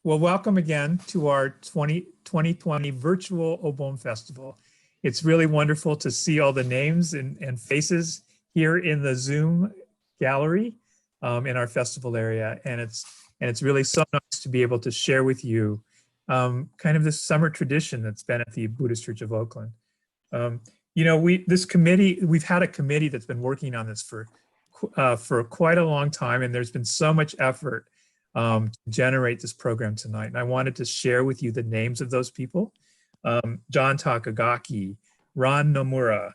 Well, welcome again to our 2020 virtual Obon Festival. It's really wonderful to see all the names and faces here in the Zoom gallery in our festival area. And it's really so nice to be able to share with you kind of this summer tradition that's been at the Buddhist Church of Oakland. We've had a committee that's been working on this for quite a long time, and there's been so much effort to generate this program tonight. And I wanted to share with you the names of those people. John Takagaki, Ron Nomura,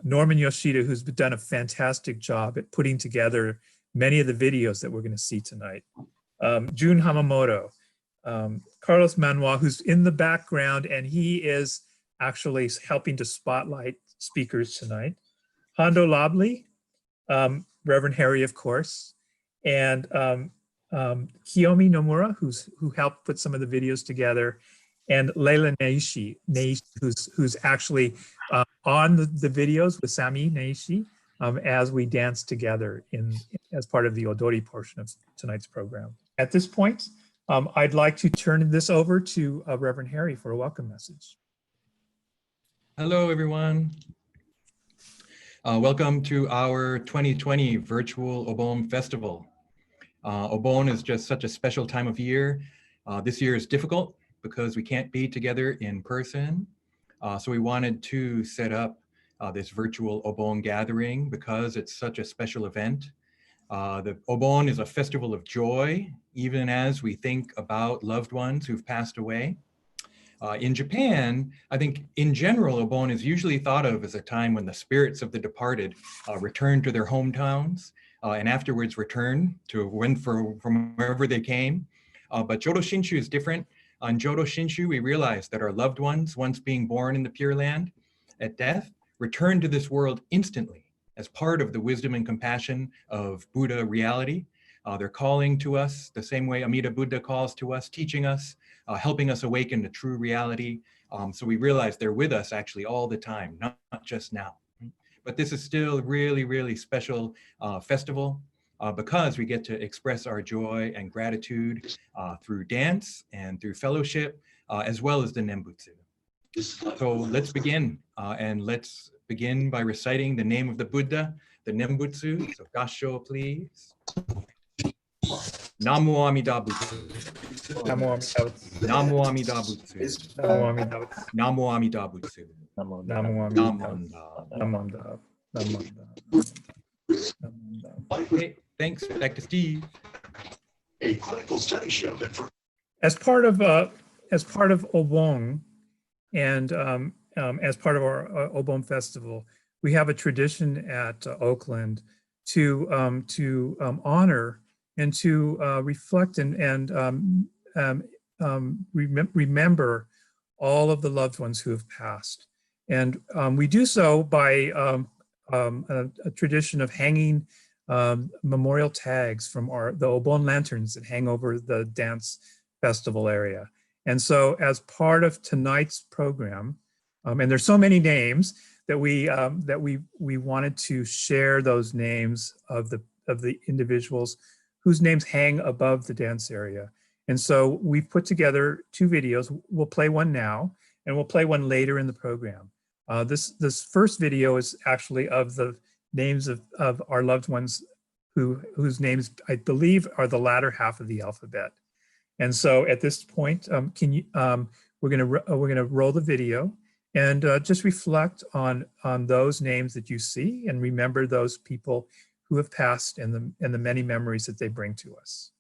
Norman Yoshida, who's done a fantastic job at putting together many of the videos that we're going to see tonight. Jun Hamamoto, Carlos Manuel, who's in the background, and he is actually helping to spotlight speakers tonight. Hondo Labli, Reverend Harry, of course, and Kiyomi Nomura, who helped put some of the videos together, and Leila Naishi, who's actually on the videos with Sami Naishi as we dance together as part of the Odori portion of tonight's program. At this point, I'd like to turn this over to Reverend Harry for a welcome message. Hello, everyone. Welcome to our 2020 virtual Obon Festival. Obon is just such a special time of year. This year is difficult because we can't be together in person. So we wanted to set up this virtual Obon gathering because it's such a special event. The Obon is a festival of joy, even as we think about loved ones who've passed away. In Japan, I think in general, Obon is usually thought of as a time when the spirits of the departed return to their hometowns and afterwards return to from wherever they came. But Jodo Shinshu is different. On Jodo Shinshu, we realize that our loved ones, once being born in the Pure Land, at death, return to this world instantly as part of the wisdom and compassion of Buddha reality. They're calling to us the same way Amida Buddha calls to us, teaching us, helping us awaken to true reality. So we realize they're with us actually all the time, not just now. But this is still a really, really special festival because we get to express our joy and gratitude through dance and through fellowship, as well as the Nembutsu. So let's begin, and let's begin by reciting the name of the Buddha, the Nembutsu. So Gasho, please. Namo Amida Butsu. Namo Amida Butsu. Namo Amida Butsu. Namo Amida Butsu. Namo Amida Butsu. Namo Amida Butsu. Okay, thanks. Back to Steve. A clinical study showed that for As part of Obon, and as part of our Obon Festival, we have a tradition at Oakland to honor and to reflect and remember all of the loved ones who have passed. And we do so by a tradition of hanging memorial tags from the Obon lanterns that hang over the dance festival area. And so as part of tonight's program, and there's so many names that we wanted to share those names of the individuals whose names hang above the dance area. And so we've put together two videos. We'll play one now, and we'll play one later in the program. This first video is actually of the names of our loved ones whose names I believe are the latter half of the alphabet. And so at this point, we're gonna roll the video and just reflect on those names that you see and remember those people who have passed and the many memories that they bring to us.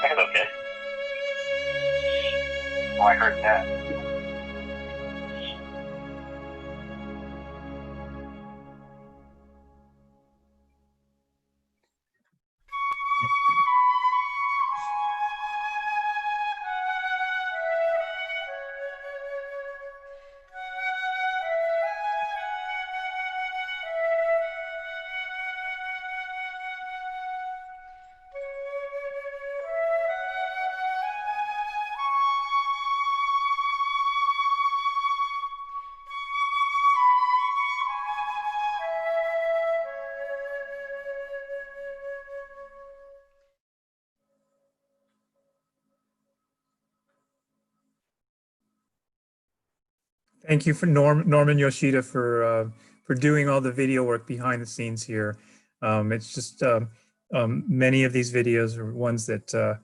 Second, okay. Oh, I heard that. Thank you for Norman Yoshida for doing all the video work behind the scenes here. It's just many of these videos are ones that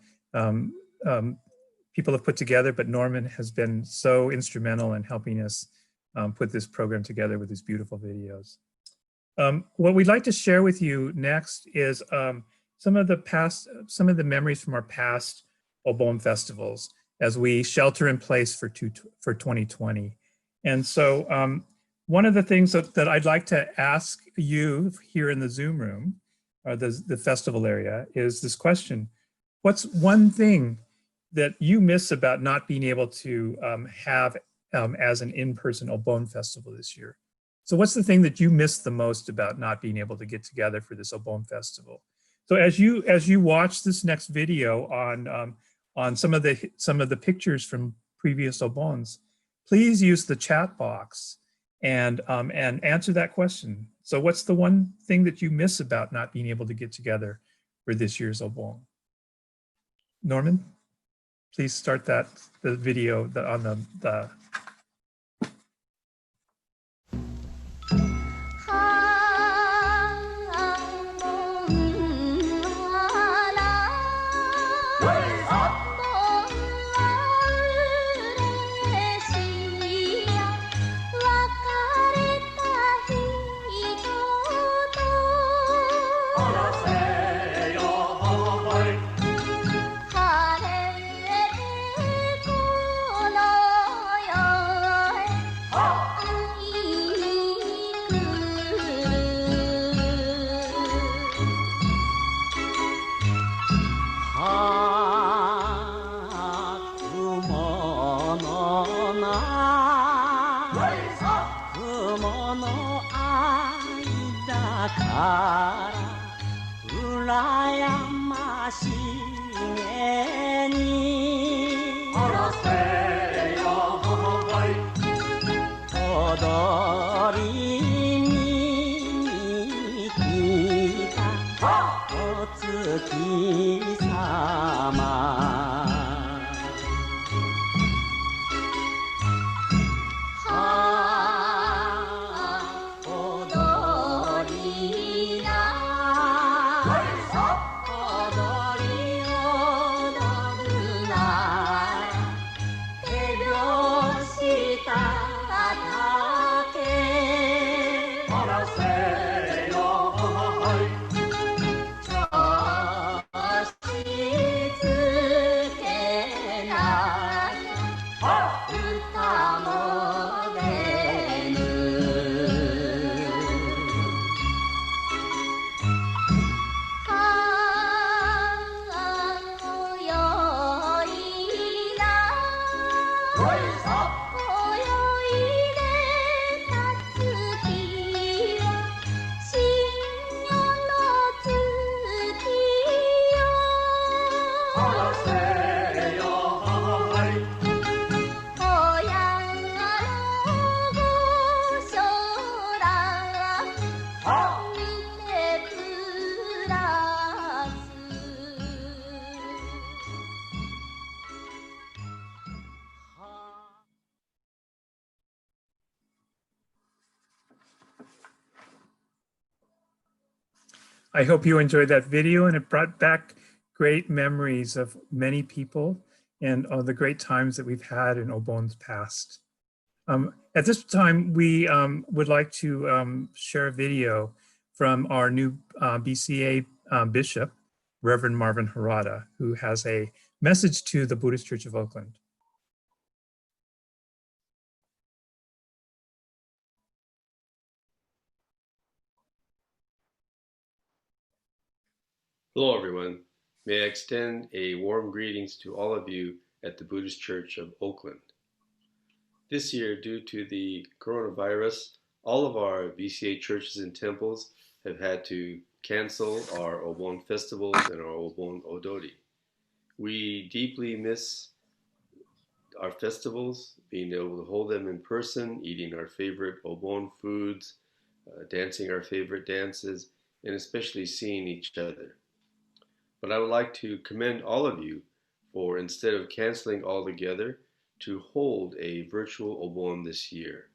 people have put together, but Norman has been so instrumental in helping us put this program together with these beautiful videos. What we'd like to share with you next is some of the memories from our past Obon festivals as we shelter in place for 2020. And so one of the things that I'd like to ask you here in the Zoom room, or the festival area, is this question: what's one thing that you miss about not being able to have as an in-person Obon festival this year? So what's the thing that you miss the most about not being able to get together for this Obon festival? So as you watch this next video on some of the pictures from previous Obons, please use the chat box and answer that question. So what's the one thing that you miss about not being able to get together for this year's Obon? Norman, please start the video on the I hope you enjoyed that video, and it brought back great memories of many people and all the great times that we've had in Obon's past. At this time, we would like to share a video from our new BCA bishop, Reverend Marvin Harada, who has a message to the Buddhist Church of Oakland. Hello, everyone. May I extend a warm greetings to all of you at the Buddhist Church of Oakland. This year, due to the coronavirus, all of our BCA churches and temples have had to cancel our Obon festivals and our Obon Odori. We deeply miss our festivals, being able to hold them in person, eating our favorite Obon foods, dancing our favorite dances, and especially seeing each other. But I would like to commend all of you for, instead of canceling altogether, to hold a virtual Obon this year.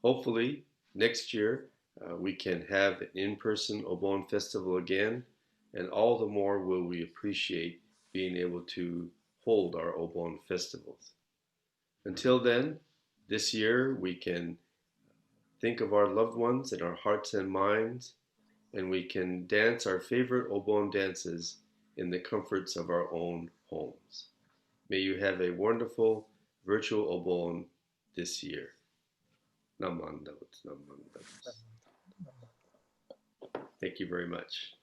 Hopefully, next year, we can have an in-person Obon festival again, and all the more will we appreciate being able to hold our Obon festivals. Until then, this year we can think of our loved ones in our hearts and minds, and we can dance our favorite Obon dances in the comforts of our own homes. May you have a wonderful virtual Obon this year. Namandavats, namandavats. Thank you very much.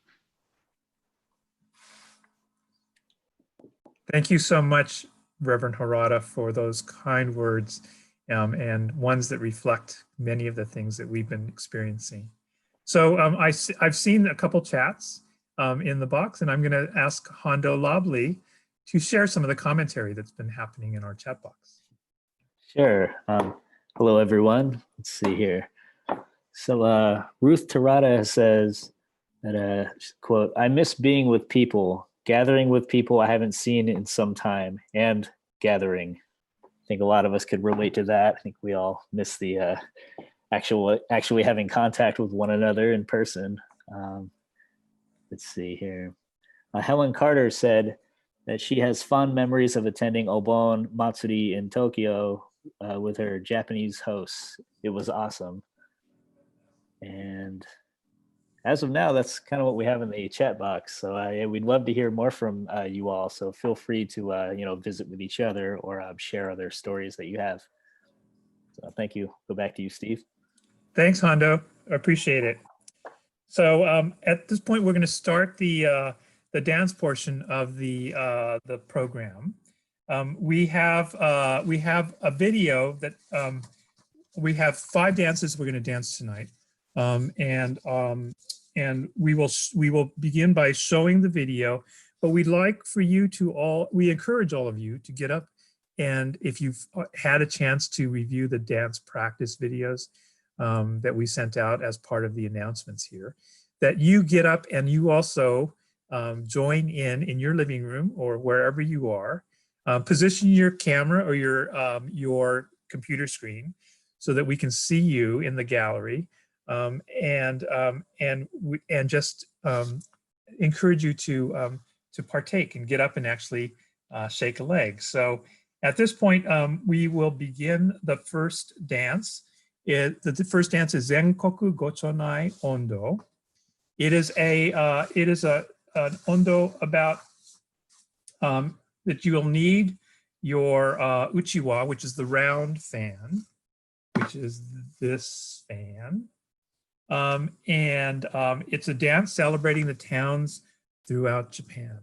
Thank you so much, Reverend Harada, for those kind words and ones that reflect many of the things that we've been experiencing. So I've seen a couple chats in the box, and I'm going to ask Hondo Lobley to share some of the commentary that's been happening in our chat box. Sure. Hello, everyone. Let's see here. So Ruth Tarada says that, quote, I miss being with people, gathering with people I haven't seen in some time, and gathering. I think a lot of us could relate to that. I think we all miss the actually having contact with one another in person. Let's see here. Helen Carter said that she has fond memories of attending Obon Matsuri in Tokyo with her Japanese hosts. It was awesome. And as of now, that's kind of what we have in the chat box. So we'd love to hear more from you all. So feel free to visit with each other or share other stories that you have. So thank you. Go back to you, Steve. Thanks, Hondo. I appreciate it. So at this point, we're going to start the dance portion of the program. We have a video that we have 5 dances we're going to dance tonight, and we will begin by showing the video. But we'd like for you to we encourage all of you to get up, and if you've had a chance to review the dance practice videos that we sent out as part of the announcements here, that you get up and you also join in your living room or wherever you are. Position your camera or your computer screen so that we can see you in the gallery, and just encourage you to partake and get up and actually shake a leg. So at this point, we will begin the first dance. The first dance is Zenkoku Gochonai Ondo. It is an ondo about that you will need your uchiwa, which is the round fan, which is this fan, and it's a dance celebrating the towns throughout Japan.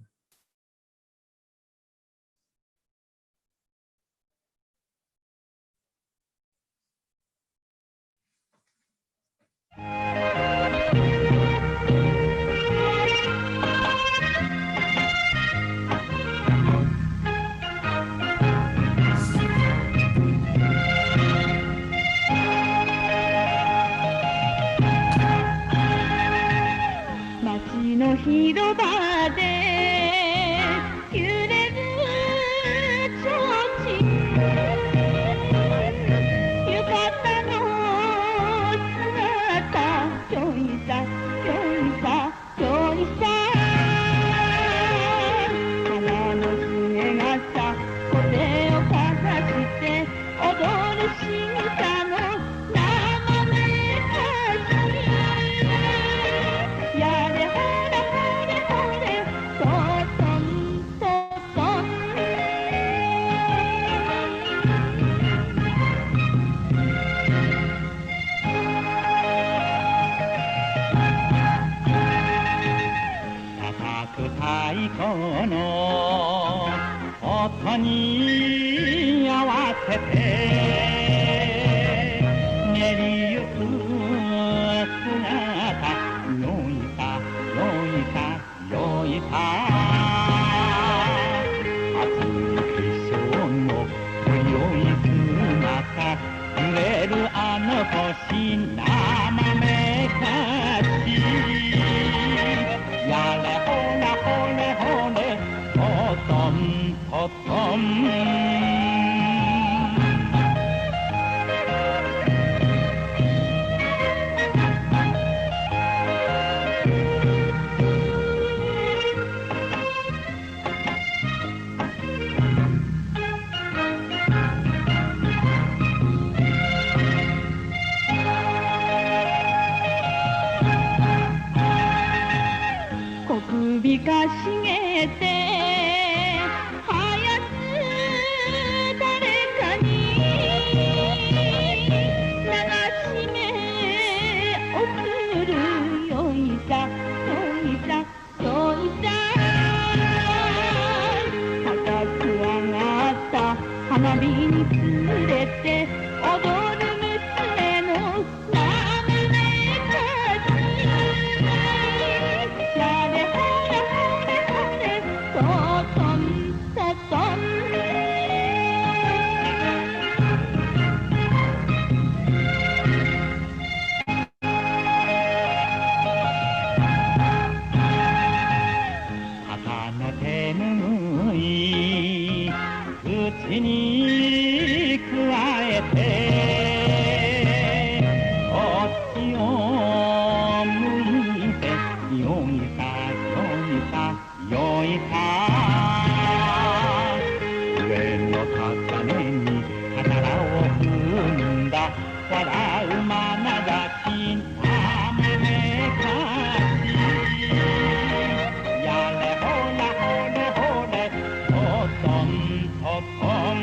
その音に合わせて練りゆく姿よいさよいさよいさ熱い化粧の強い姿揺れるあの星生めかしやれほらほれほれトトントトン小首かしげてはやつ誰かに流し目送るよいさよいさよいさ高く上がった花火に連れて踊る娘のなめめかしやれほれほれほれトトントトン肩の手ぬぐい口にくわえてこっちを向いてよいさよいさよいさ上の重ねに刀を踏んだ笑うまなざしあめめかしやれほらほれほれトトントトン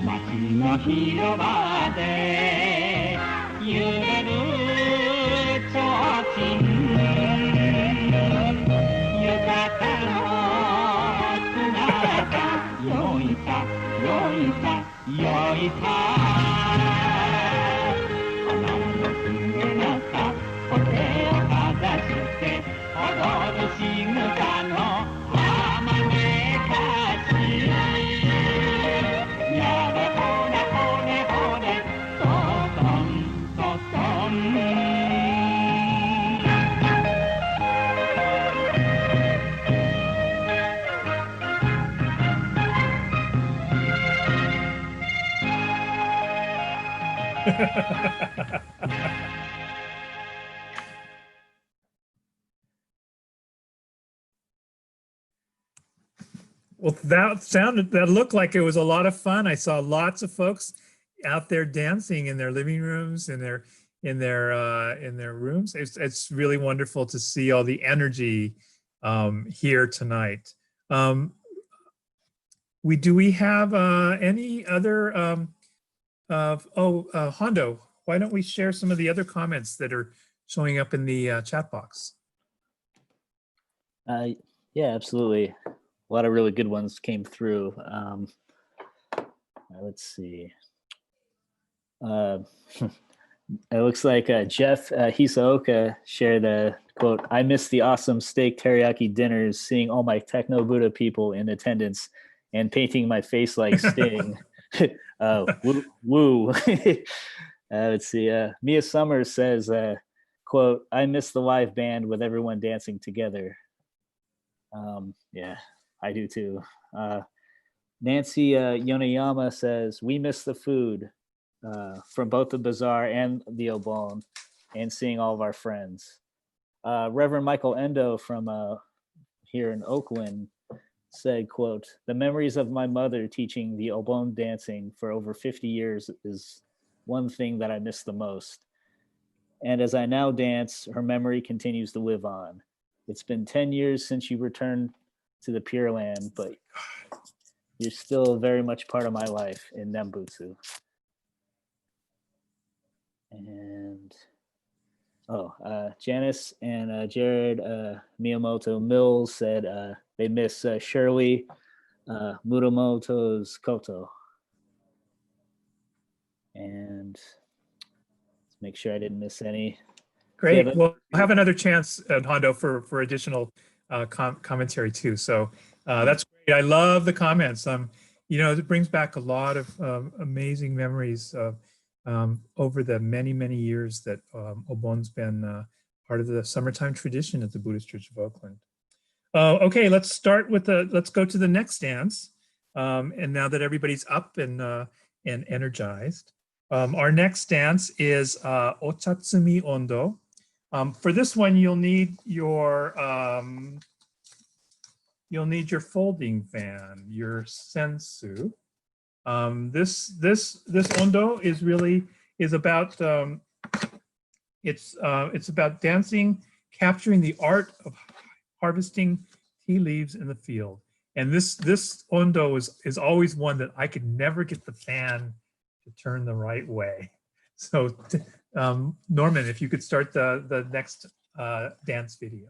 街の広場で揺れる提灯浴衣の姿よいさよいさよいさ花のすげなさお手をかざして踊る仕草の浜めかしやれほらほれほれトトントトンWell, that looked like it was a lot of fun. I saw lots of folks out there dancing in their living rooms, in their rooms. It's really wonderful to see all the energy here tonight. Do we have any other Hondo, why don't we share some of the other comments that are showing up in the chat box? Yeah, absolutely. A lot of really good ones came through. Let's see. It looks like Jeff Hisaoka shared a quote, "I miss the awesome steak teriyaki dinners, seeing all my Techno Buddha people in attendance and painting my face like Sting." Woo. Let's see. Mia Summers says, quote, "I miss the live band with everyone dancing together." Yeah, I do too. Nancy Yonayama says, "We miss the food from both the bazaar and the Obon and seeing all of our friends." Reverend Michael Endo from here in Oakland said, quote, "The memories of my mother teaching the Obon dancing for over 50 years is one thing that I miss the most. And as I now dance, her memory continues to live on. It's been 10 years since you returned to the Pure Land, but you're still very much part of my life in Nembutsu. And Janice and Jared Miyamoto Mills said they miss Shirley Muramoto's Koto. And let's make sure I didn't miss any. Great. Yeah, We'll have another chance, Hondo, for additional commentary too. So that's great. I love the comments. It brings back a lot of amazing memories over the many, many years that Obon's been part of the summertime tradition at the Buddhist Church of Oakland. Okay, let's go to the next dance. And now that everybody's up and energized, our next dance is Ochatsumi Ondo. For this one, you'll need your folding fan, your sensu. This Ondo is about it's about dancing, capturing the art of harvesting tea leaves in the field. And this Ondo is always one that I could never get the fan to turn the right way. So Norman, if you could start the next dance video.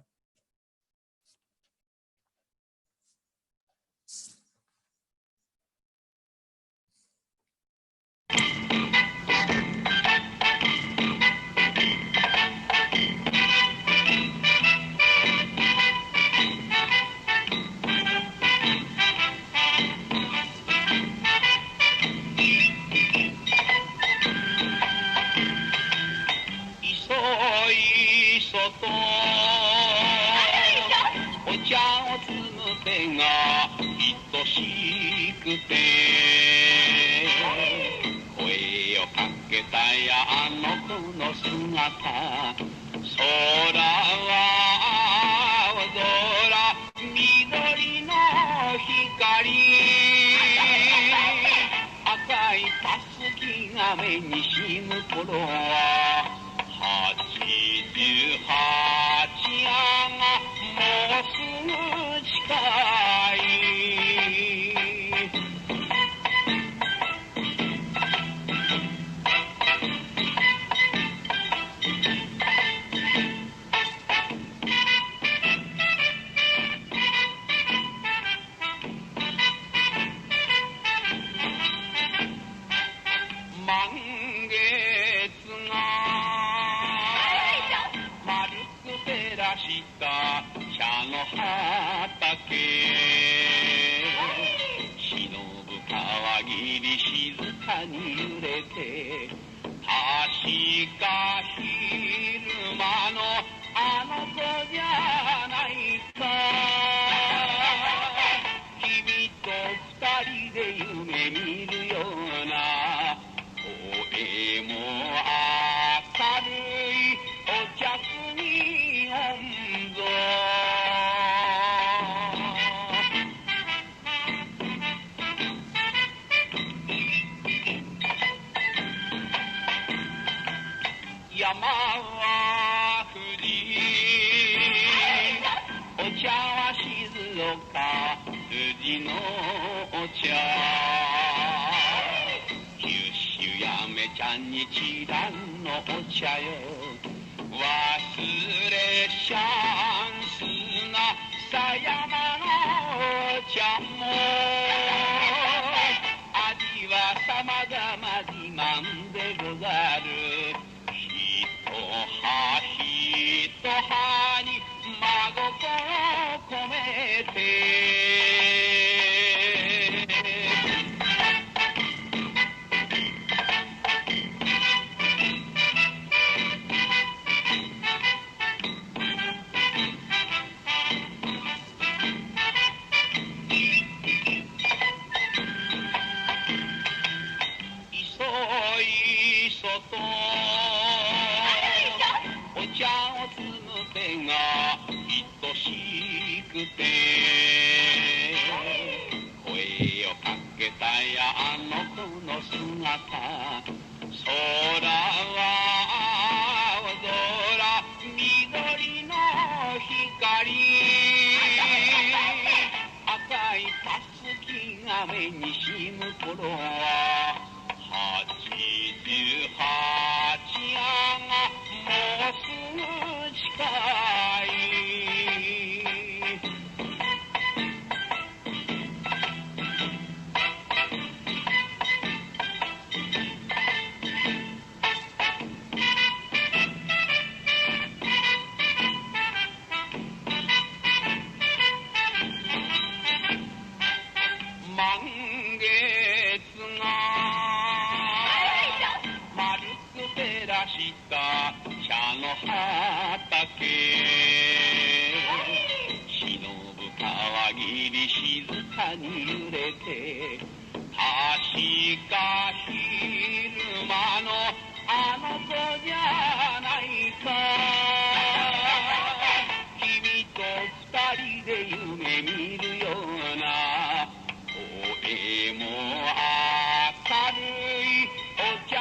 に揺れて確か昼間のあの子じゃないか君と二人で夢見るような声も明るいお客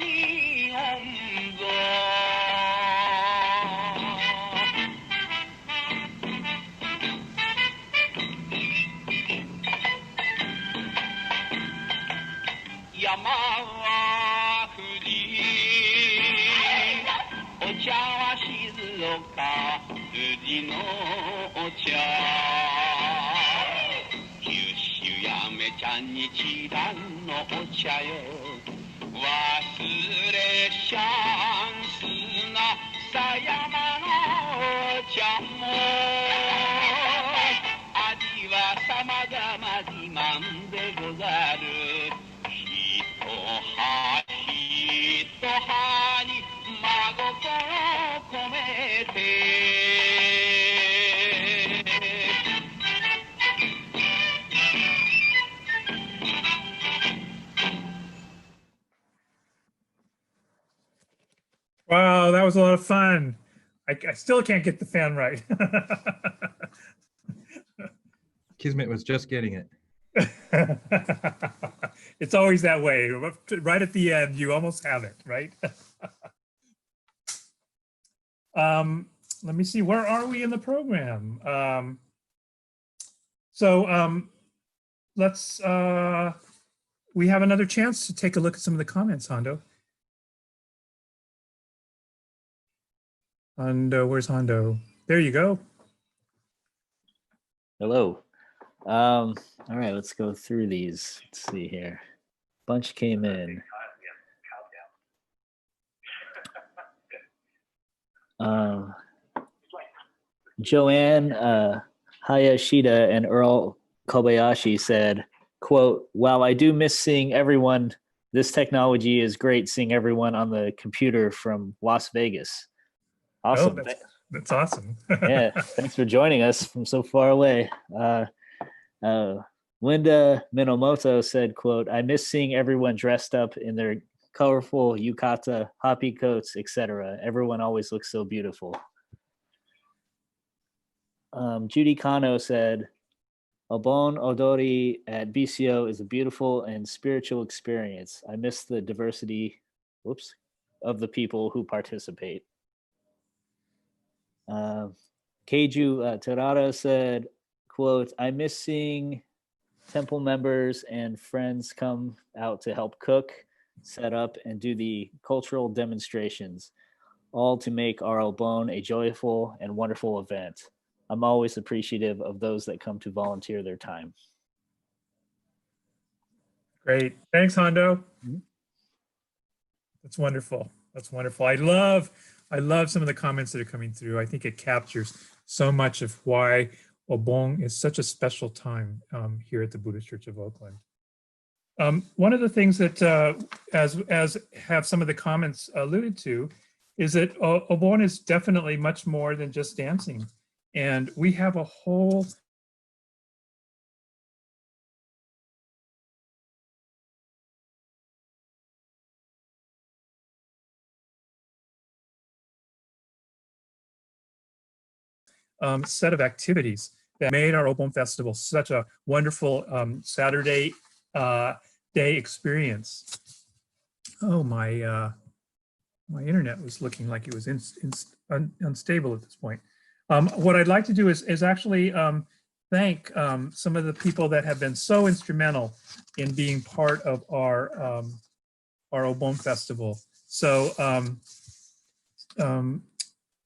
に温存山は富士お茶は静岡富士のお茶九州やめちゃん日蘭のお茶よ忘れシャンスな狭山のお茶も味は様々自慢でござる一葉一葉に真心込めてWow, that was a lot of fun. I still can't get the fan right. Kismet was just getting it. It's always that way. Right at the end, you almost have it, right? Let me see, where are we in the program? Let's, we have another chance to take a look at some of the comments, Hondo. Hondo, where's Hondo? There you go. Hello. All right, let's go through these. Let's see here. Bunch came in. Joanne Hayashida and Earl Kobayashi said, quote, "While I do miss seeing everyone, this technology is great seeing everyone on the computer from Las Vegas." Awesome. Oh, that's awesome. Yeah, thanks for joining us from so far away. Linda Minamoto said, quote, "I miss seeing everyone dressed up in their colorful yukata, hoppy coats, etc. Everyone always looks so beautiful." Judy Kano said, "Obon Odori at BCO is a beautiful and spiritual experience. I miss the diversity of the people who participate." Keiju Terada said, quote, "I miss seeing temple members and friends come out to help cook, set up, and do the cultural demonstrations, all to make our Obon a joyful and wonderful event. I'm always appreciative of those that come to volunteer their time." Great. Thanks, Hondo. Mhm. That's wonderful. That's wonderful. I love some of the comments that are coming through. I think it captures so much of why Obon is such a special time here at the Buddhist Church of Oakland. One of the things that, as have some of the comments alluded to, is that Obon is definitely much more than just dancing. And we have a whole set of activities that made our Obon Festival such a wonderful Saturday day experience. Oh, my internet was looking like it was unstable at this point. What I'd like to do is actually thank some of the people that have been so instrumental in being part of our Obon Festival. So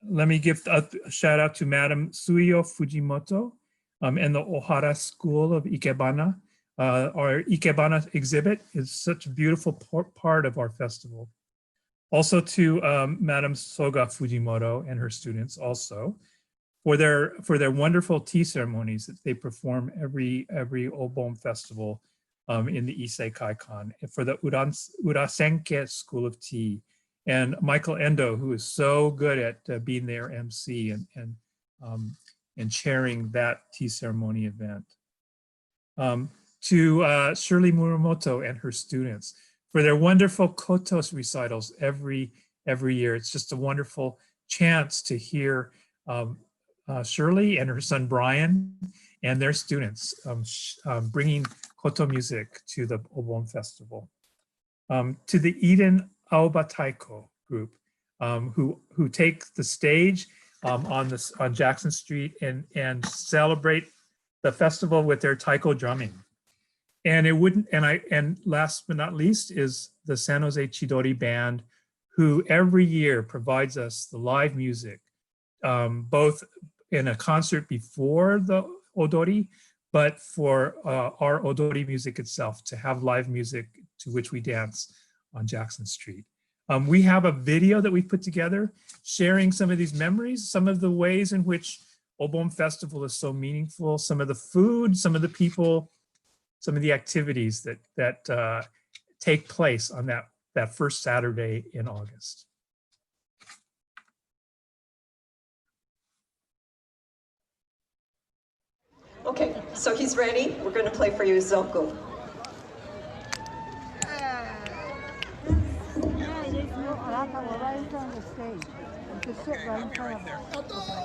let me give a shout out to Madam Suyo Fujimoto and the Ohara School of Ikebana. Our Ikebana exhibit is such a beautiful part of our festival. Also to Madam Soga Fujimoto and her students also for their wonderful tea ceremonies that they perform every Obon festival in the Issei Kaikan for the Urasenke School of Tea. And Michael Endo, who is so good at being their MC and chairing that tea ceremony event. to Shirley Muramoto and her students for their wonderful kotos recitals every year. It's just a wonderful chance to hear Shirley and her son Brian and their students bringing koto music to the Obon Festival. To the Eden Aoba Taiko group, who take the stage on Jackson Street and celebrate the festival with their taiko drumming. And last but not least is the San Jose Chidori Band, who every year provides us the live music, both in a concert before the odori, but for our odori music itself, to have live music to which we dance on Jackson Street. We have a video that we put together sharing some of these memories, some of the ways in which Obon Festival is so meaningful, some of the food, some of the people, some of the activities that take place on that first Saturday in August. Okay, so he's ready. We're going to play for you Zoko. On the stage. You can sit right in front of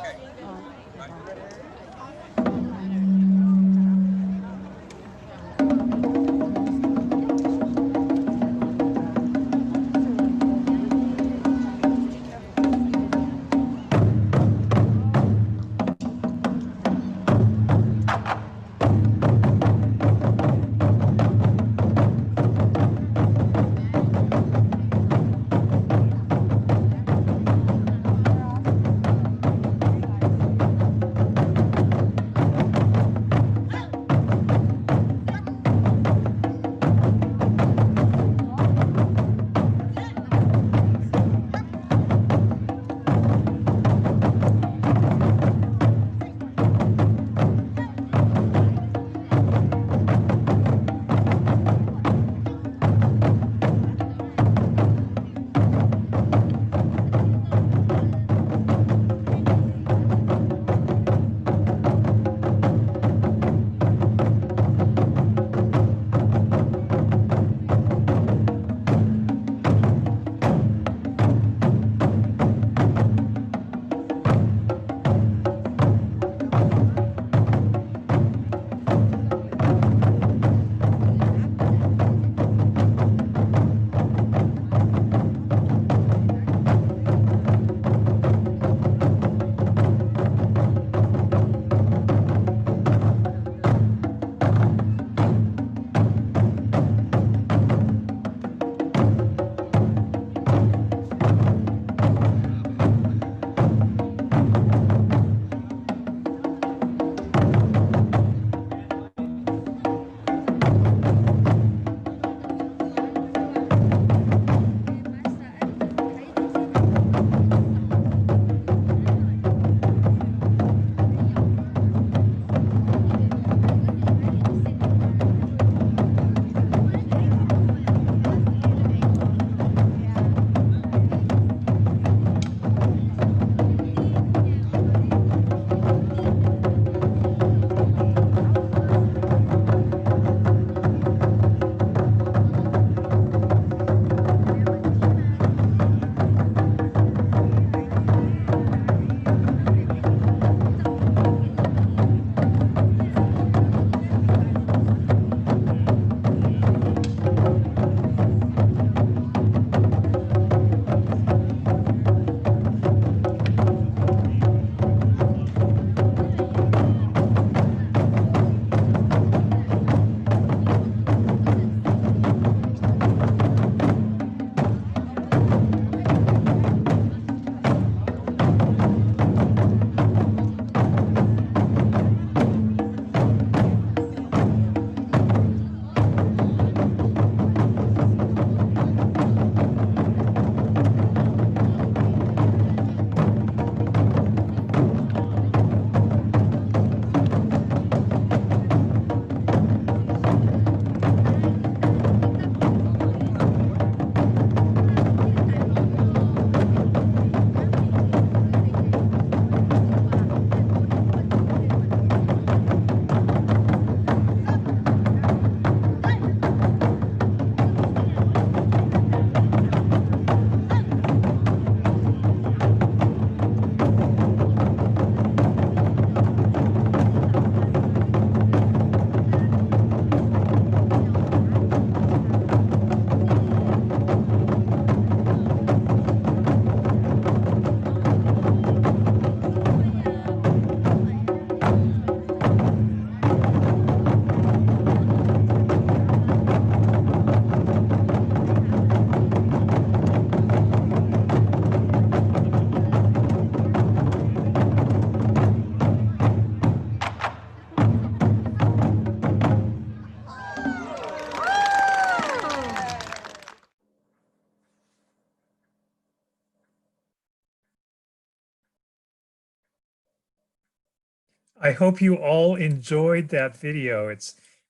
I hope you all enjoyed that video.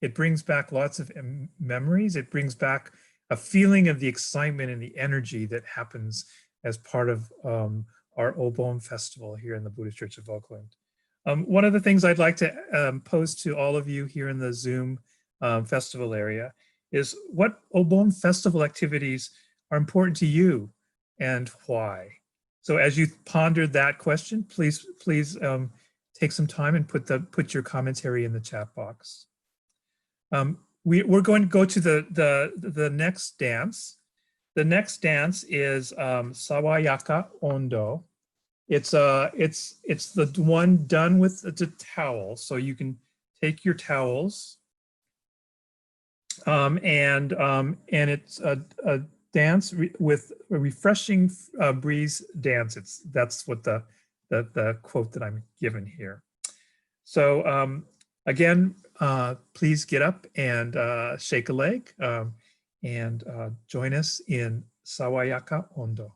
It brings back lots of memories. It brings back a feeling of the excitement and the energy that happens as part of our Obon festival here in the Buddhist Church of Oakland. One of the things I'd like to pose to all of you here in the Zoom festival area is what Obon festival activities are important to you and why? So as you pondered that question, please take some time and put your commentary in the chat box. We're going to go to the next dance. The next dance is Sawayaka Ondo. It's the one done with the towel. So you can take your towels, and it's a dance with a refreshing breeze dance. That's what the quote that I'm given here. So again, please get up and shake a leg and join us in Sawayaka Ondo.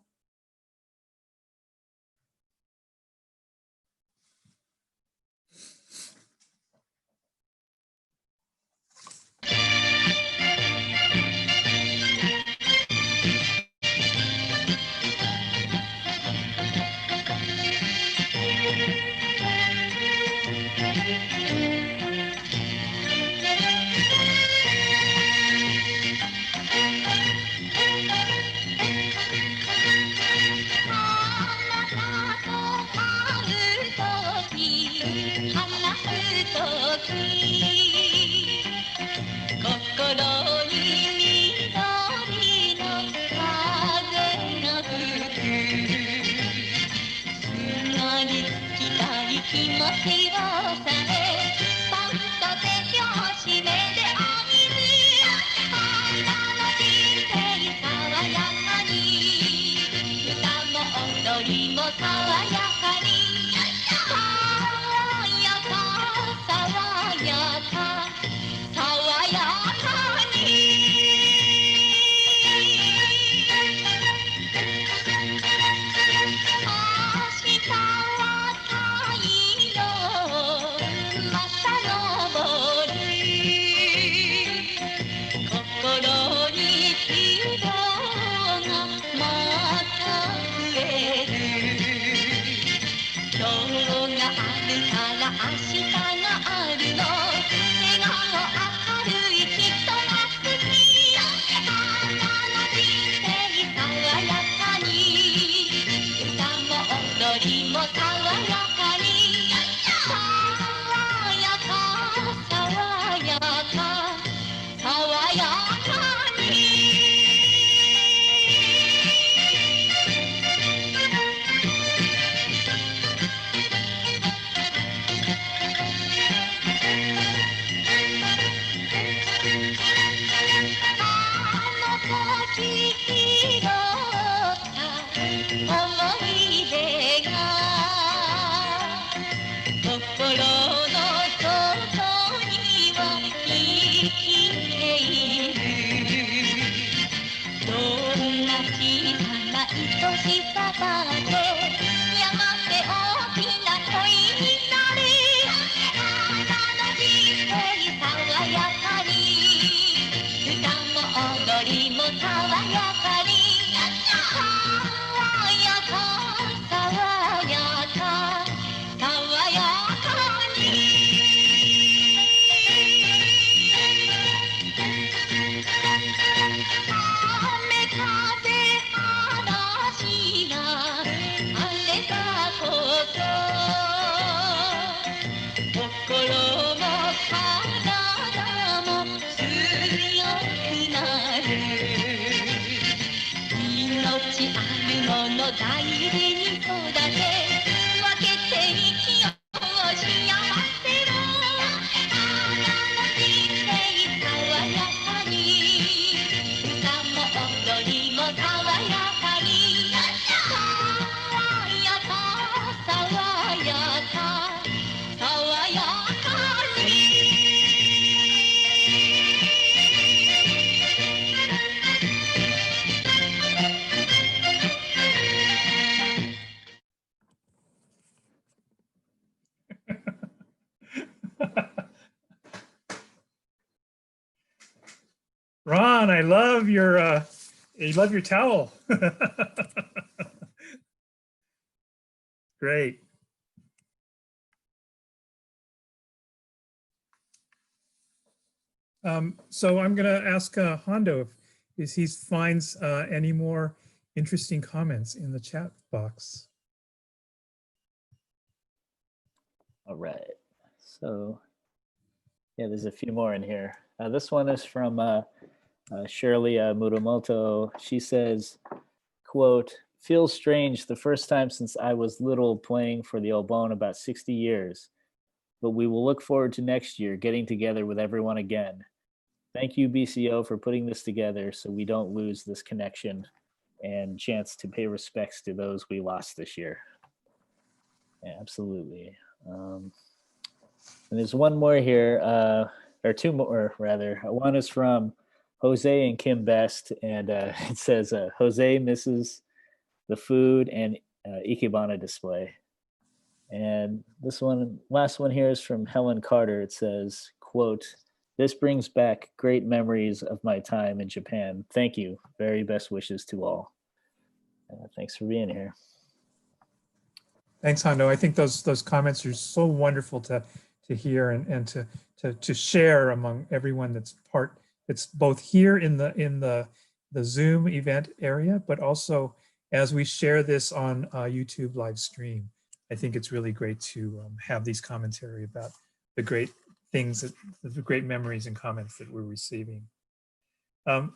Obon, I love your towel. Great. So I'm going to ask Hondo if he finds any more interesting comments in the chat box. All right. So, yeah, there's a few more in here. This one is from Shirley Muramoto. She says, quote, "Feels strange the first time since I was little playing for the Obon about 60 years, but we will look forward to next year getting together with everyone again. Thank you, BCO, for putting this together so we don't lose this connection and chance to pay respects to those we lost this year." Yeah, absolutely. And there's one more here, or two more rather. One is from Jose and Kim Best, and it says, Jose misses the food and Ikebana display. And this one, last one here is from Helen Carter. It says, quote, "This brings back great memories of my time in Japan. Thank you. Very best wishes to all." Thanks for being here. Thanks, Hondo. I think those comments are so wonderful to hear and to share among everyone that's both here in the Zoom event area, but also as we share this on YouTube live stream. I think it's really great to have these commentary about the great things, the great memories and comments that we're receiving.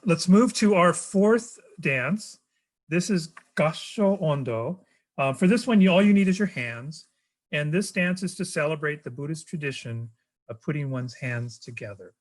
Let's move to our fourth dance. This is Gassho Ondo. For this one, all you need is your hands. And this dance is to celebrate the Buddhist tradition of putting one's hands together.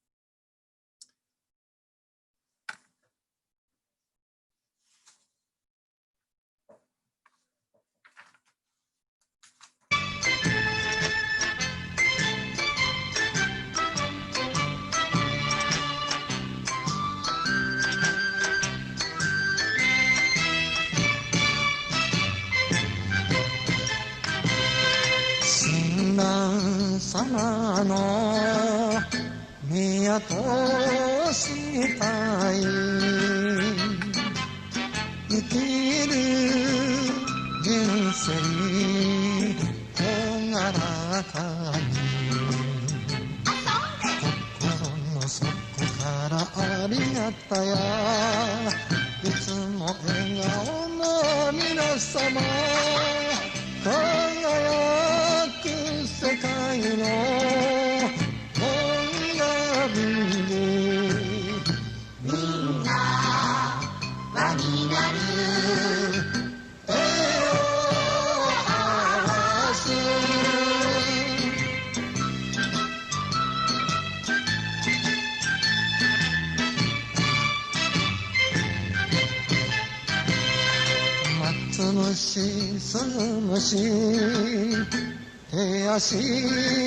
Sama no miyato shitai ikiru jinsei hongaraka ni kokoro no soko kara arigatta ya itsumo egao no minasama輝く世界の音楽でみんな輪になる手を合わす松虫鈴虫手足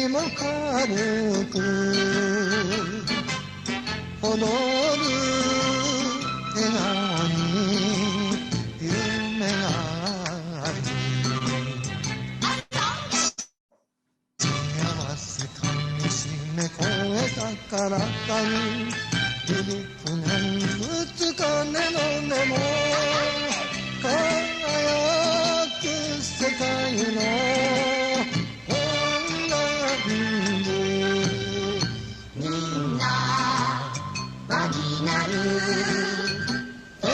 も軽く踊る笑顔に夢がある幸せかみしめ声高らかに響く念二日根の根も輝く世界の音楽でみんな輪になる手を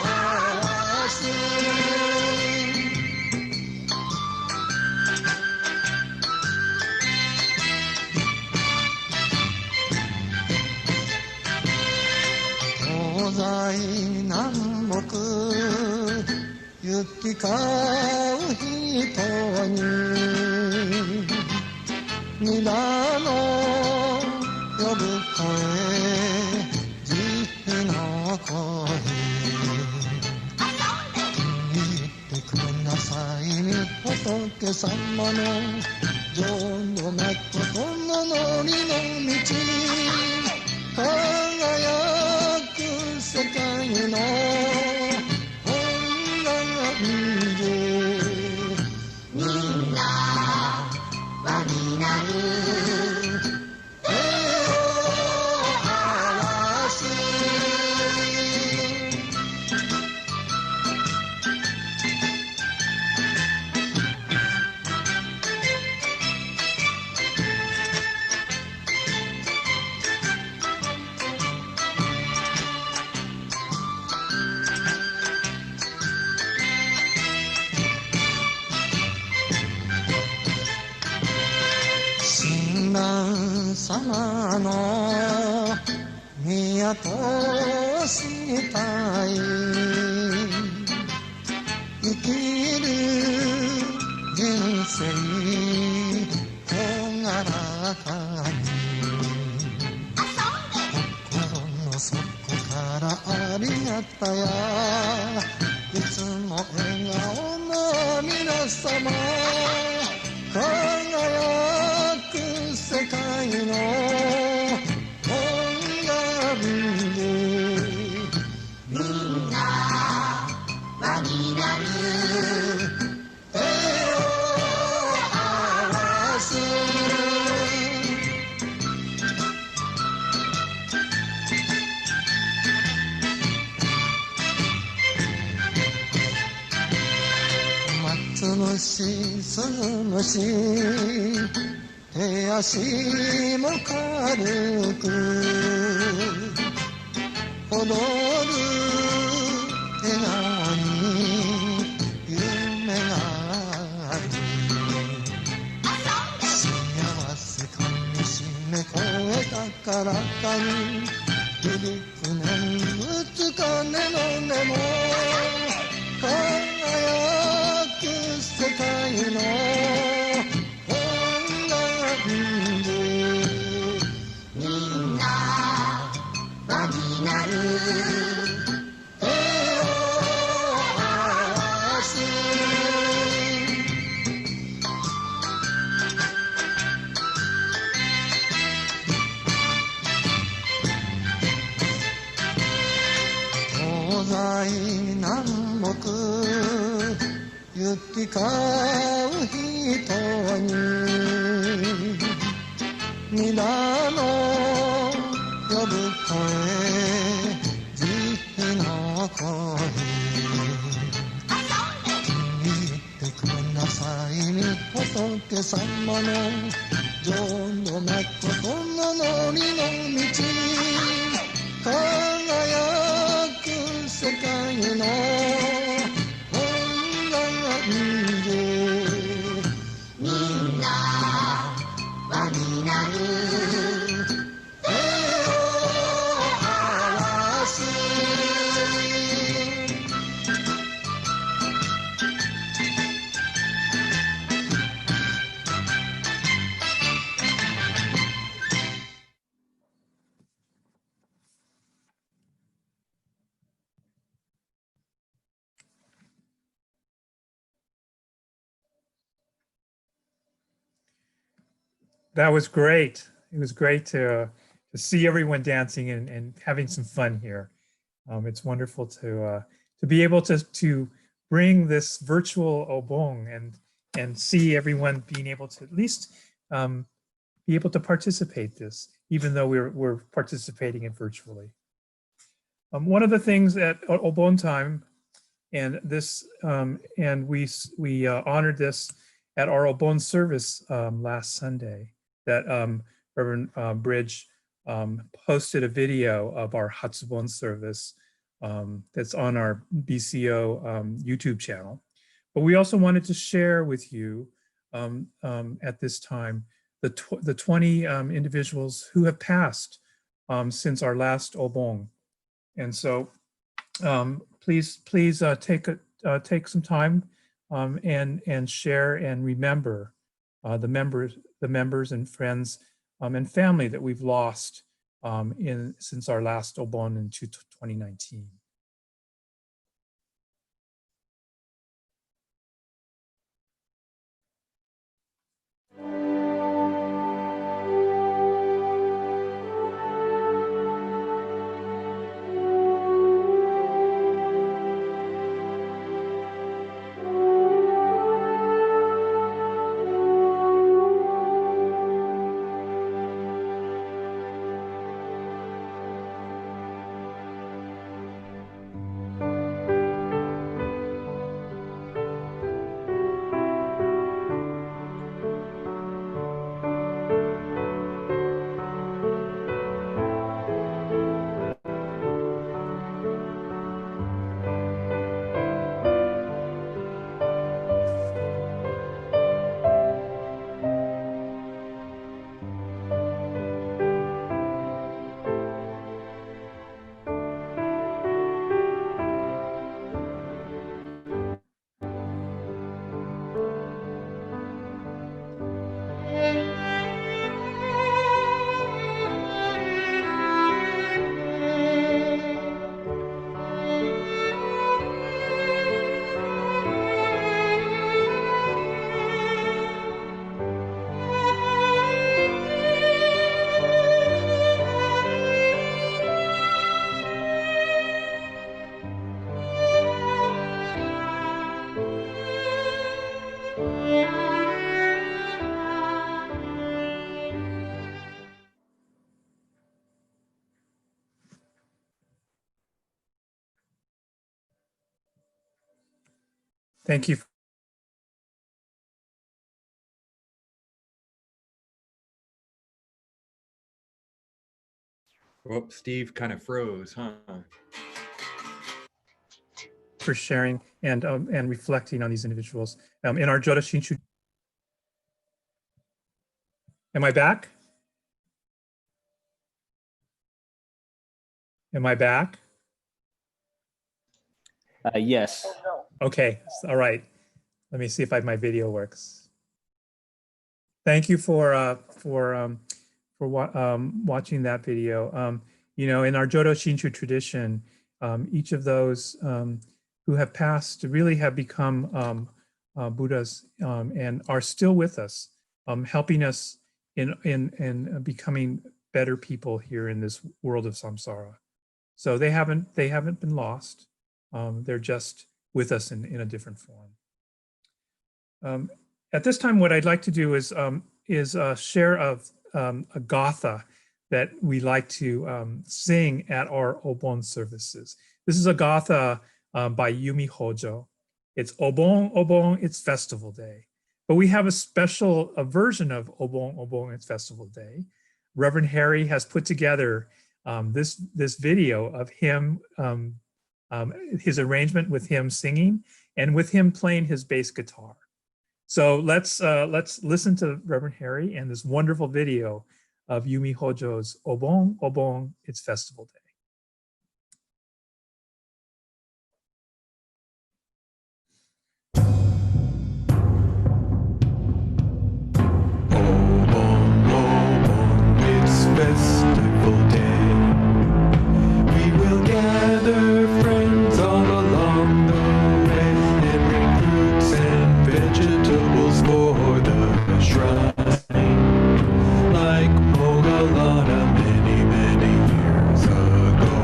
合わす東西南北行き交う人に皆の呼ぶ声慈悲の声握ってくださいに仏様の情のめことののりの道輝く世界のみんな輪になる手を合わすい生きる人生朗らかに心の底からありがたやいつも笑顔の皆様輝く世界の音楽でみんな輪になる手を合わすつむしすむし手足も軽く踊る笑顔に夢がある幸せかみしめ声高らかに響く念仏鐘の音も輝く世界の音楽でみんな輪になる手を合わす東西南北行き交う人に皆の呼ぶ声慈悲の声握ってくださいに仏様の浄土なことののりの道輝く世界のみんな輪になる手を合わすThat was great. It was great to see everyone dancing and having some fun here. It's wonderful to be able to bring this virtual Obon and see everyone being able to at least be able to participate this, even though we're participating it virtually. One of the things at Obon time, and this and we honored this at our Obon service last Sunday, that Reverend Bridge posted a video of our Hatsubon service that's on our BCO YouTube channel. But we also wanted to share with you at this time the 20 individuals who have passed since our last Obon. And so please take some time and share and remember the members and friends and family that we've lost since our last Obon in 2019. Thank you. Oh, Steve kind of froze, huh? For sharing and reflecting on these individuals. In our Jodo Shinshu. Am I back? Am I back? Yes. Okay, all right. Let me see if my video works. Thank you for watching that video. You know, in our Jodo Shinshu tradition, each of those who have passed really have become Buddhas and are still with us, helping us in becoming better people here in this world of samsara. So they haven't been lost. They're just with us in a different form. At this time, what I'd like to do is share a gatha that we like to sing at our Obon services. This is a gatha by Yumi Hojo. It's Obon, Obon, it's Festival Day. But we have a special version of Obon, Obon, it's Festival Day. Reverend Harry has put together this video of him, his arrangement with him singing and with him playing his bass guitar. So let's listen to Reverend Harry and this wonderful video of Yumi Hojo's Obon, Obon, it's Festival Day. Festival day. We will gather friends all along the way and bring fruits and vegetables for the shrine. Like Mogalana many, many years ago.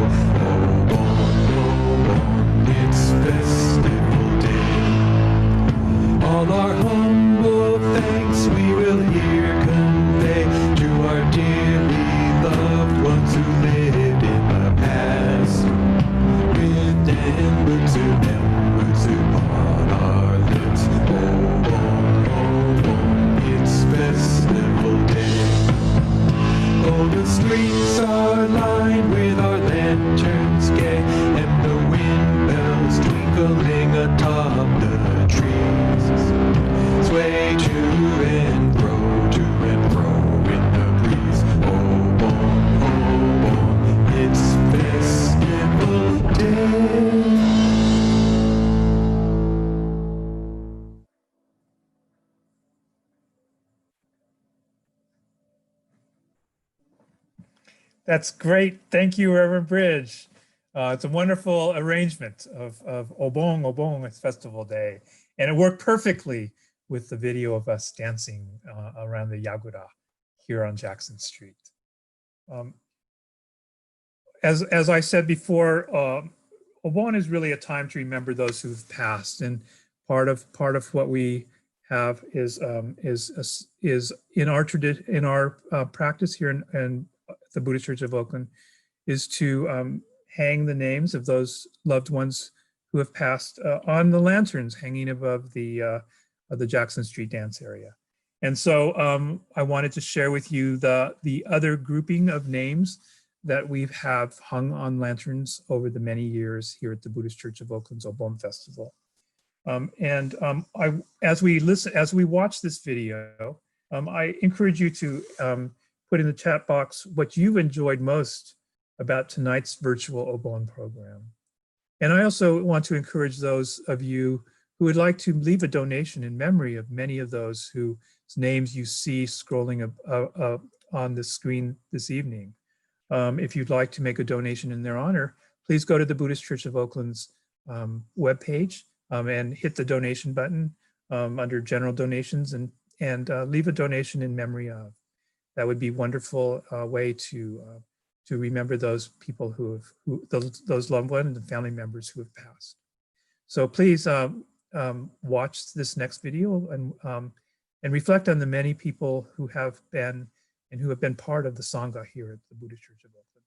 Obon, Obon, it's festival day. All our humble thanks we will here convey to our dearly loved ones who lived in the past. With embers upon our lips. Obon, Obon, it's festival day. Oh, the streets are lined with our lanterns gay, and the wind bells twinkling atop the trees. Sway to and fro in the breeze. Obon, Obon, it's festival day. That's great. Thank you, Reverend Bridge. It's a wonderful arrangement of Obon, Obon, it's Festival Day. And it worked perfectly with the video of us dancing around the Yagura here on Jackson Street. As I said before, Obon is really a time to remember those who've passed. And part of what we have is in our practice here in the Buddhist Church of Oakland is to hang the names of those loved ones who have passed on the lanterns hanging above the Jackson Street dance area. And so I wanted to share with you the other grouping of names that we have hung on lanterns over the many years here at the Buddhist Church of Oakland's Obon Festival. As we watch this video, I encourage you to put in the chat box what you've enjoyed most about tonight's virtual Obon program. And I also want to encourage those of you who would like to leave a donation in memory of many of those whose names you see scrolling on the screen this evening. If you'd like to make a donation in their honor, please go to the Buddhist Church of Oakland's webpage and hit the donation button under general donations and leave a donation in memory of. That would be a wonderful way to remember those people those loved ones and family members who have passed. So please watch this next video and reflect on the many people who have been part of the Sangha here at the Buddhist Church of Oakland.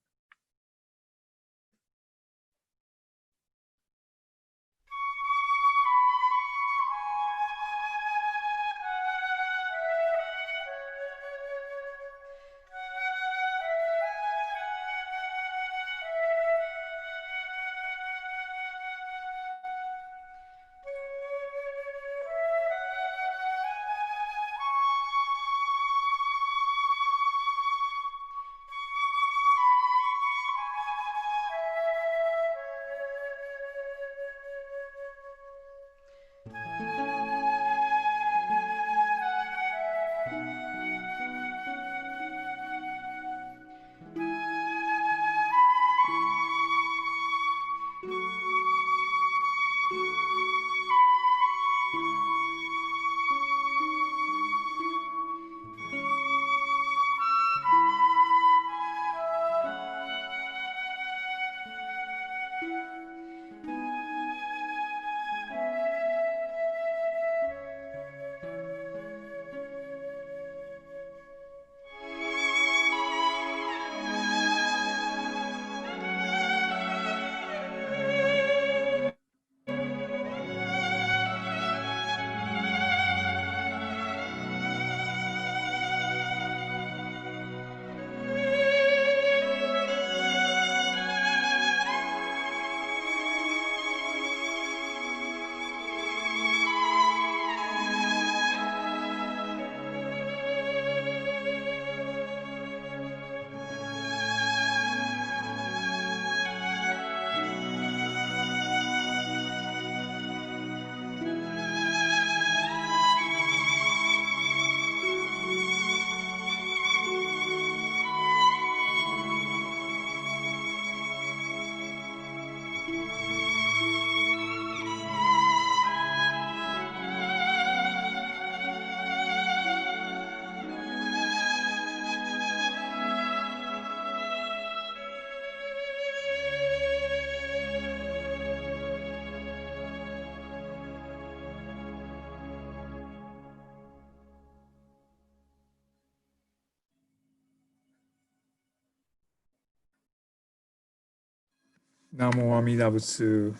Namo Amida Butsu.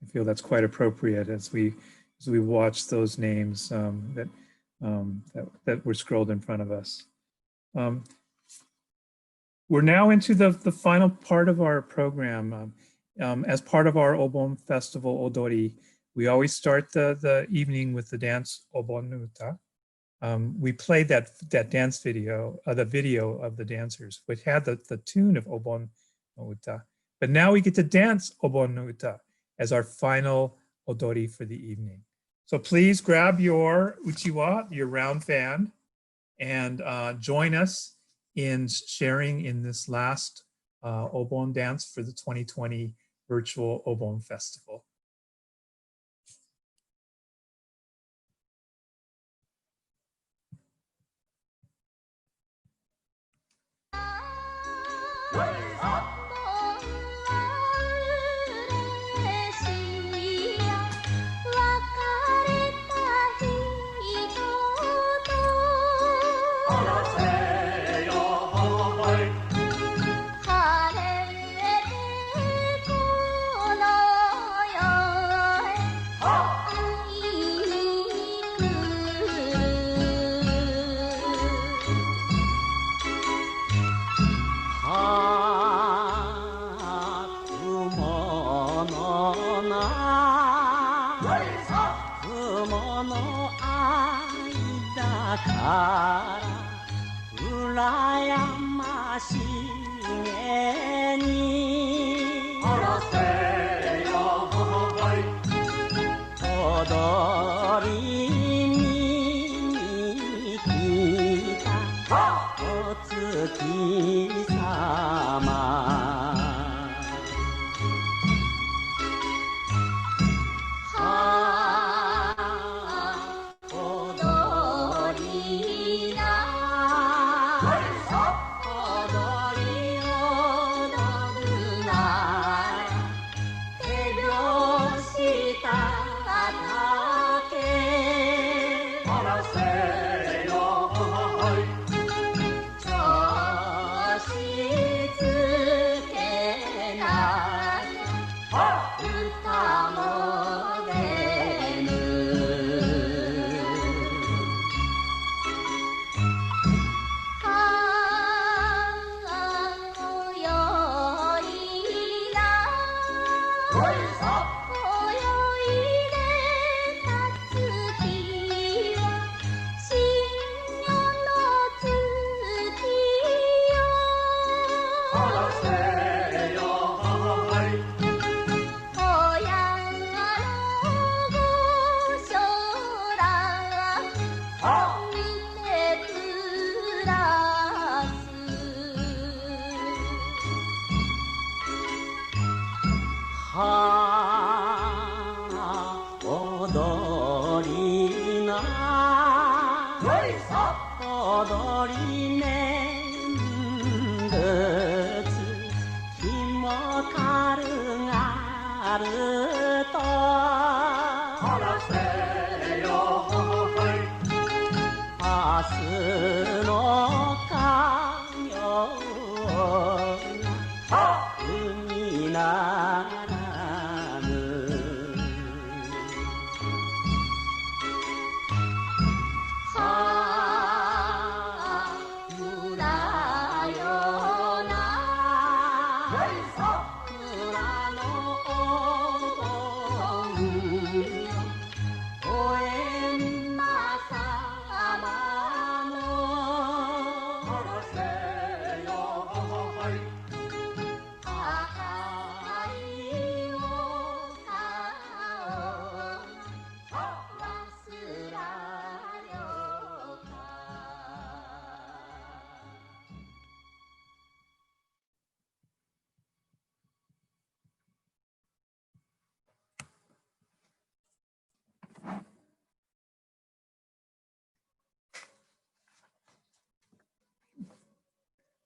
I feel that's quite appropriate as we watch those names that were scrolled in front of us. We're now into the final part of our program. As part of our Obon Festival Odori, we always start the evening with the dance Obon no Uta. We played that dance video, the video of the dancers, which had the tune of Obon no Uta. But now we get to dance Obon no Uta as our final Odori for the evening. So please grab your uchiwa, your round fan, and join us in sharing in this last Obon dance for the 2020 virtual Obon Festival.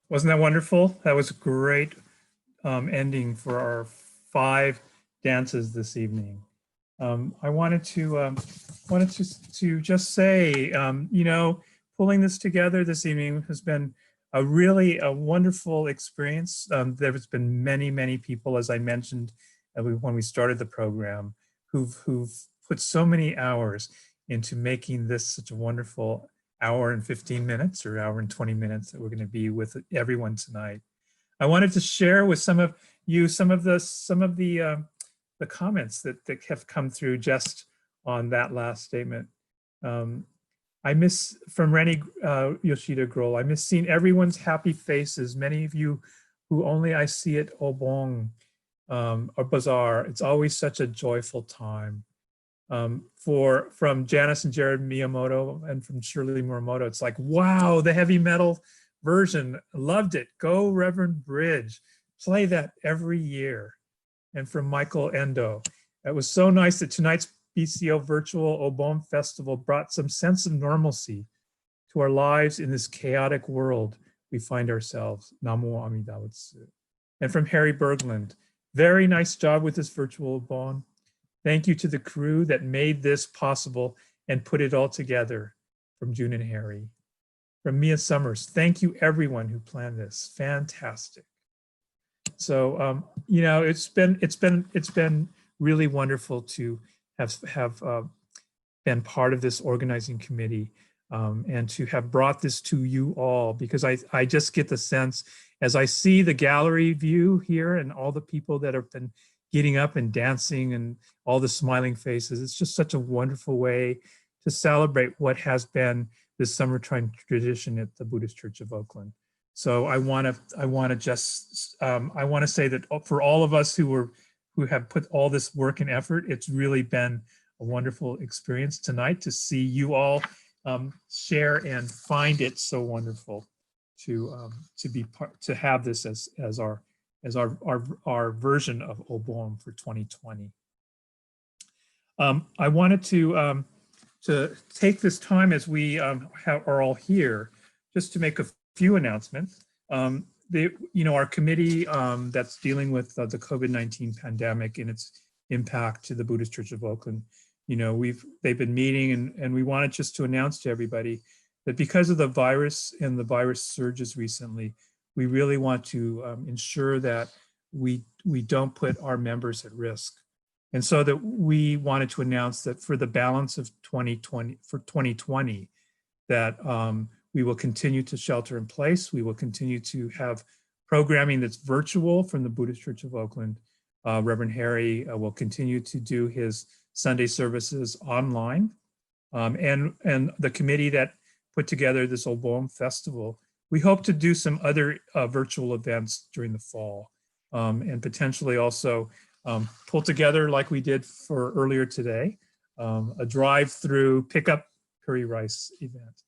Wasn't that wonderful? That was a great ending for our 5 dances this evening. I wanted to just say, you know, pulling this together this evening has been really a wonderful experience. There's been many people, as I mentioned when we started the program, who've put so many hours into making this such a wonderful hour and 15 minutes or hour and 20 minutes that we're going to be with everyone tonight. I wanted to share with some of you some of the comments that have come through just on that last statement. I miss, from Rennie Yoshida Grohl, I miss seeing everyone's happy faces. Many of you who only I see at Obon or Bazaar. It's always such a joyful time. From Janice and Jared Miyamoto and from Shirley Muramoto, it's like, wow, the heavy metal version, loved it. Go Reverend Bridge, play that every year. And from Michael Endo, it was so nice that tonight's BCO virtual Obon Festival brought some sense of normalcy to our lives in this chaotic world we find ourselves. Namo Amida Butsu. And from Harry Berglund, very nice job with this virtual Obon. Thank you to the crew that made this possible and put it all together. From June and Harry. From Mia Summers, thank you everyone who planned this. Fantastic. So you know, it's been really wonderful to have been part of this organizing committee and to have brought this to you all, because I just get the sense as I see the gallery view here and all the people that have been getting up and dancing and all the smiling faces. It's just such a wonderful way to celebrate what has been this summertime tradition at the Buddhist Church of Oakland. So I want to say that for all of us who have put all this work and effort, it's really been a wonderful experience tonight to see you all share and find it so wonderful to have this as our version of Obon for 2020. I wanted to take this time as we are all here, just to make a few announcements. Our committee that's dealing with the COVID-19 pandemic and its impact to the Buddhist Church of Oakland, they've been meeting, and we wanted just to announce to everybody that because of the virus and the virus surges recently, we really want to ensure that we don't put our members at risk. And so that we wanted to announce that for the balance of 2020, that we will continue to shelter in place. We will continue to have programming that's virtual from the Buddhist Church of Oakland. Reverend Harry will continue to do his Sunday services online. And the committee that put together this Obon Festival, we hope to do some other virtual events during the fall, and potentially also pull together, like we did for earlier today, a drive-through pickup curry rice event.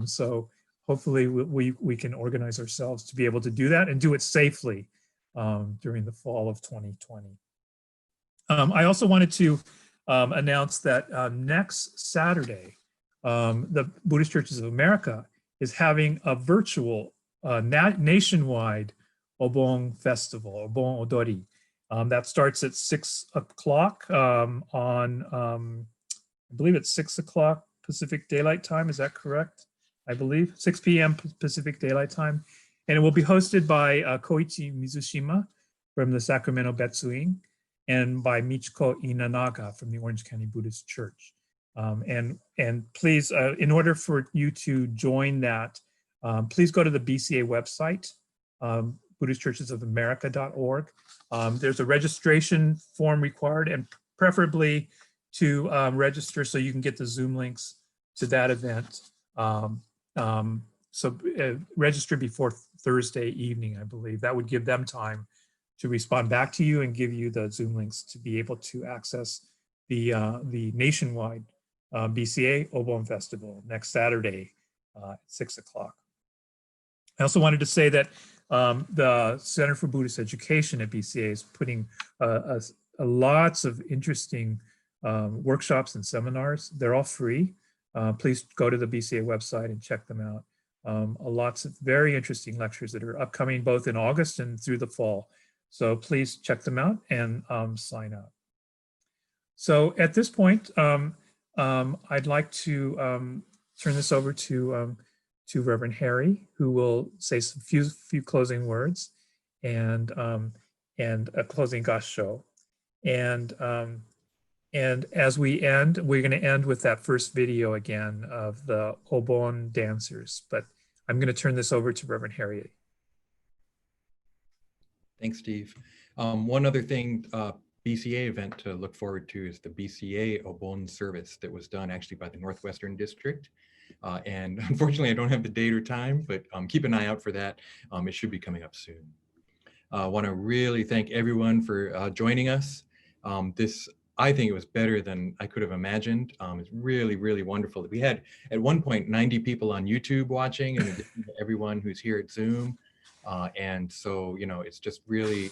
So hopefully we can organize ourselves to be able to do that and do it safely during the fall of 2020. I also wanted to announce that next Saturday, the Buddhist Churches of America is having a virtual nationwide Obon Festival, Obon Odori. That starts at 6 o'clock on, I believe it's 6 o'clock Pacific Daylight Time. Is that correct? I believe 6 p.m. Pacific Daylight Time. And it will be hosted by Koichi Mizushima from the Sacramento Betsuing and by Michiko Inanaga from the Orange County Buddhist Church. And please, in order for you to join that, please go to the BCA website, BuddhistChurchesofAmerica.org. There's a registration form required, and preferably to register so you can get the Zoom links to that event. So register before Thursday evening, I believe. That would give them time to respond back to you and give you the Zoom links to be able to access the nationwide BCA Obon Festival next Saturday at 6 o'clock. I also wanted to say that the Center for Buddhist Education at BCA is putting lots of interesting workshops and seminars. They're all free. Please go to the BCA website and check them out. Lots of very interesting lectures that are upcoming both in August and through the fall. So please check them out and sign up. So at this point, I'd like to turn this over to to Reverend Harry, who will say some few closing words and a closing gasho. And as we end, we're going to end with that first video again of the Obon dancers. But I'm going to turn this over to Reverend Harry. Thanks, Steve. One other thing, BCA event to look forward to is the BCA Obon service that was done actually by the Northwestern District. And unfortunately, I don't have the date or time, but keep an eye out for that. It should be coming up soon. I want to really thank everyone for joining us. I think it was better than I could have imagined. It's really, really wonderful. We had at one point 90 people on YouTube watching, and everyone who's here at Zoom. And so, you know, it's just really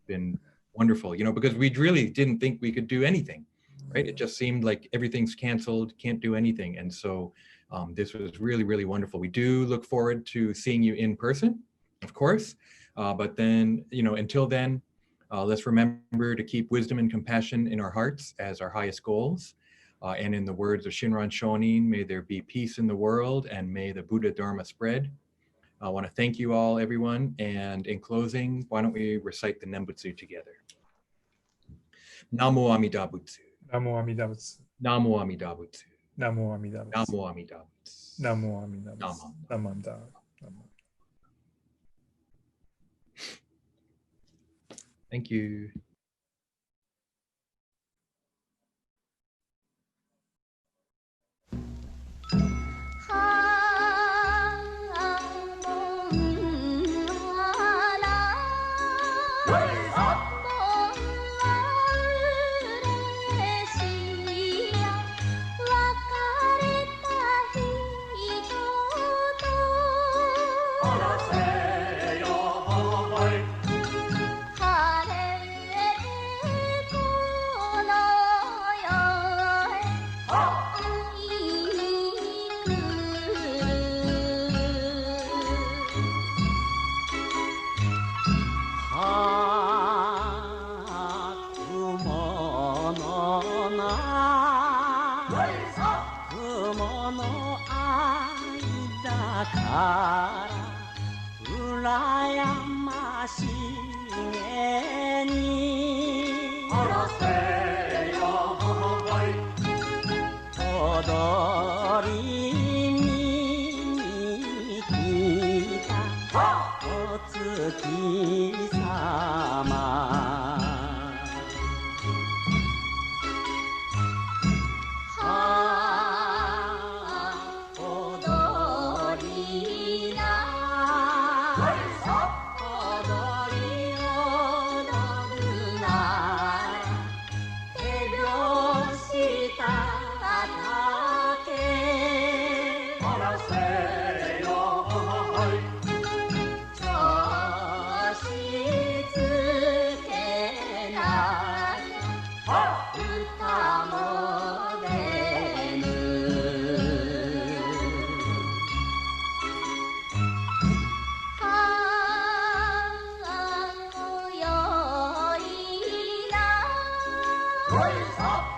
been wonderful, you know, because we really didn't think we could do anything, right? It just seemed like everything's canceled, can't do anything. And so this was really, really wonderful. We do look forward to seeing you in person, of course. But then, you know, until then, let's remember to keep wisdom and compassion in our hearts as our highest goals. And in the words of Shinran Shonin, may there be peace in the world and may the Buddha Dharma spread. I want to thank you all, everyone. And in closing, why don't we recite the Nembutsu together? Namo Amida Butsu. Namo Amida Butsu. Namo Amida Butsu. Namo Amida Butsu. Namo Amida Butsu. Namo Amida Butsu. Namo Amida. Thank you. Rise up!